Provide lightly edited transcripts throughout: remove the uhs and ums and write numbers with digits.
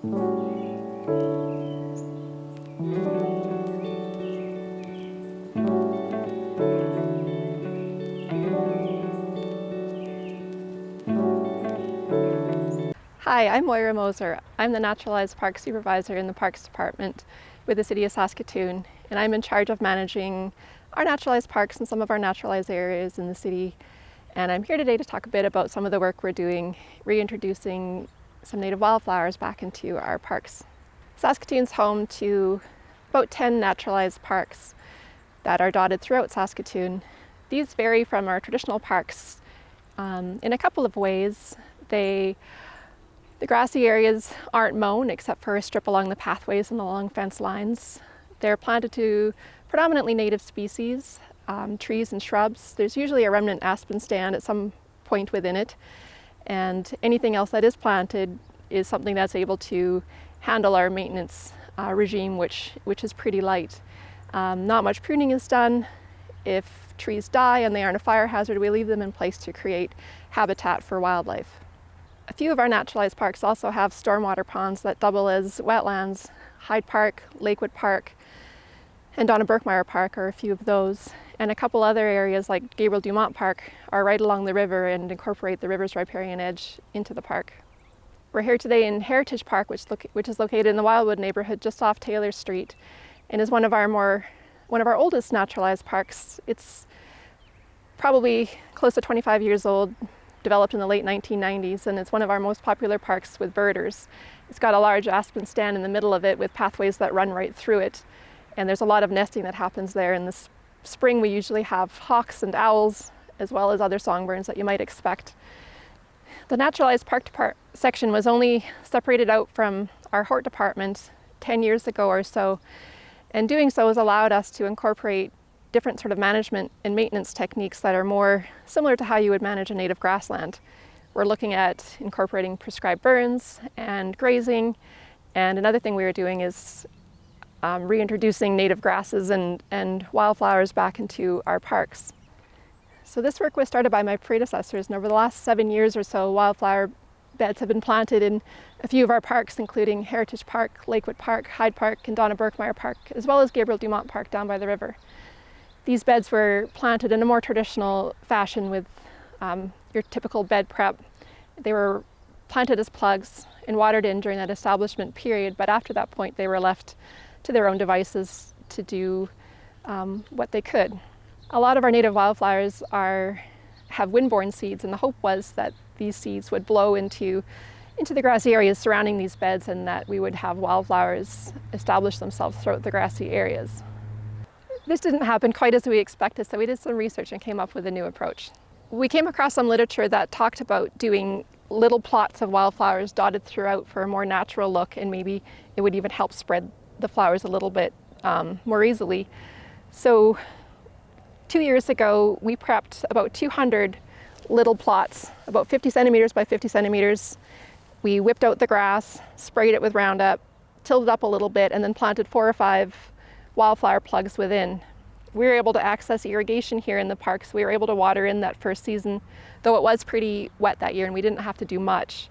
Hi, I'm Moira. I'm the Naturalized Park Supervisor in the Parks Department with the City of Saskatoon, and I'm in charge of managing our naturalized parks and some of our naturalized areas in the city. And I'm here today to talk a bit about some of the work we're doing, reintroducing some native wildflowers back into our parks. Saskatoon's home to about 10 naturalized parks that are dotted throughout Saskatoon. These vary from our traditional parks in a couple of ways. The grassy areas aren't mown except for a strip along the pathways and along fence lines. They're planted to predominantly native species, trees and shrubs. There's usually a remnant aspen stand at some point within it, and anything else that is planted is something that's able to handle our maintenance regime, which is pretty light. Not much pruning is done. If trees die and they aren't a fire hazard, we leave them in place to create habitat for wildlife. A few of our naturalized parks also have stormwater ponds that double as wetlands. Hyde Park, Lakewood Park, and Donna Burkmeyer Park are a few of those. And a couple other areas like Gabriel Dumont Park are right along the river and incorporate the river's riparian edge into the park. We're here today in Heritage Park, which is located in the Wildwood neighborhood just off Taylor Street, and is one of our oldest naturalized parks. It's probably close to 25 years old, developed in the late 1990s, and it's one of our most popular parks with birders. It's got a large aspen stand in the middle of it with pathways that run right through it, and there's a lot of nesting that happens there. In the spring we usually have hawks and owls as well as other songbirds that you might expect. The naturalized park section was only separated out from our Hort department 10 years ago or so, and doing so has allowed us to incorporate different sort of management and maintenance techniques that are more similar to how you would manage a native grassland. We're looking at incorporating prescribed burns and grazing, and another thing we are doing is reintroducing native grasses and wildflowers back into our parks. So this work was started by my predecessors, and over the last 7 years or so, wildflower beds have been planted in a few of our parks, including Heritage Park, Lakewood Park, Hyde Park, and Donna Burkmeyer Park, as well as Gabriel Dumont Park down by the river. These beds were planted in a more traditional fashion with your typical bed prep. They were planted as plugs and watered in during that establishment period, but after that point they were left to their own devices to do what they could. A lot of our native wildflowers have windborne seeds, and the hope was that these seeds would blow into the grassy areas surrounding these beds, and that we would have wildflowers establish themselves throughout the grassy areas. This didn't happen quite as we expected, so we did some research and came up with a new approach. We came across some literature that talked about doing little plots of wildflowers dotted throughout for a more natural look, and maybe it would even help spread the flowers a little bit more easily. So 2 years ago, we prepped about 200 little plots, about 50 centimeters by 50 centimeters. We whipped out the grass, sprayed it with Roundup, tilled it up a little bit, and then planted 4 or 5 wildflower plugs within. We were able to access irrigation here in the park, so we were able to water in that first season, though it was pretty wet that year and we didn't have to do much.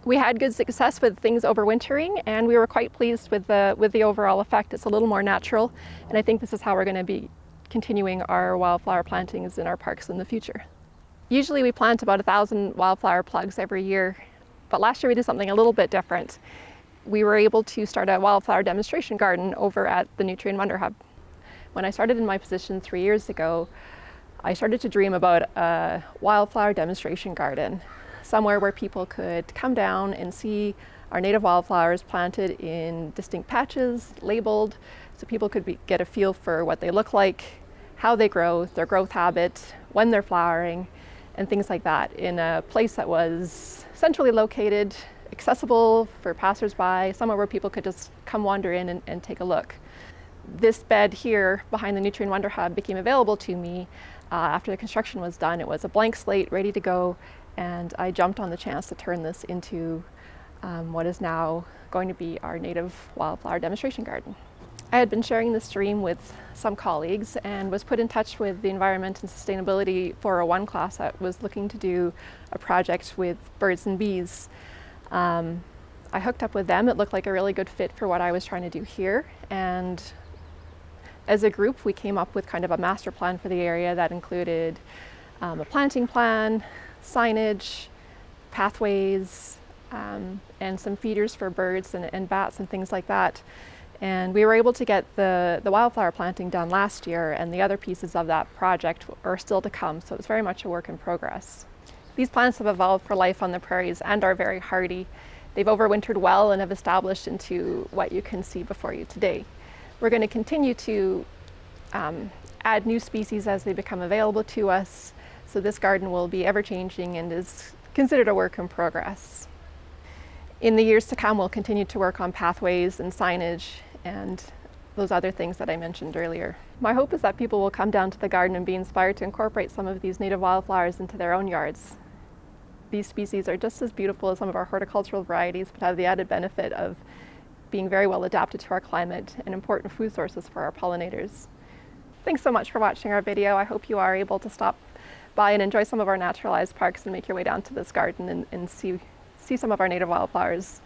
We had good success with things overwintering, and we were quite pleased with the overall effect. It's a little more natural, and I think this is how we're going to be continuing our wildflower plantings in our parks in the future. Usually we plant about 1,000 wildflower plugs every year, but last year we did something a little bit different. We were able to start a wildflower demonstration garden over at the Nutrien Wonderhub. When I started in my position 3 years ago, I started to dream about a wildflower demonstration garden, somewhere where people could come down and see our native wildflowers planted in distinct patches, labeled, so people could get a feel for what they look like, how they grow, their growth habit, when they're flowering, and things like that, in a place that was centrally located, accessible for passersby, somewhere where people could just come wander in and take a look. This bed here behind the Nutrien Wonderhub became available to me after the construction was done. It was a blank slate, ready to go, and I jumped on the chance to turn this into what is now going to be our native wildflower demonstration garden. I had been sharing this dream with some colleagues and was put in touch with the Environment and Sustainability 401 class that was looking to do a project with birds and bees. I hooked up with them. It looked like a really good fit for what I was trying to do here, and as a group we came up with kind of a master plan for the area that included a planting plan, signage, pathways, and some feeders for birds and bats and things like that. And we were able to get the wildflower planting done last year, and the other pieces of that project are still to come, so it's very much a work in progress. These plants have evolved for life on the prairies and are very hardy. They've overwintered well and have established into what you can see before you today. We're going to continue to add new species as they become available to us, so this garden will be ever-changing and is considered a work in progress. In the years to come, we'll continue to work on pathways and signage and those other things that I mentioned earlier. My hope is that people will come down to the garden and be inspired to incorporate some of these native wildflowers into their own yards. These species are just as beautiful as some of our horticultural varieties, but have the added benefit of being very well adapted to our climate and important food sources for our pollinators. Thanks so much for watching our video. I hope you are able to stop by and enjoy some of our naturalized parks and make your way down to this garden and see some of our native wildflowers.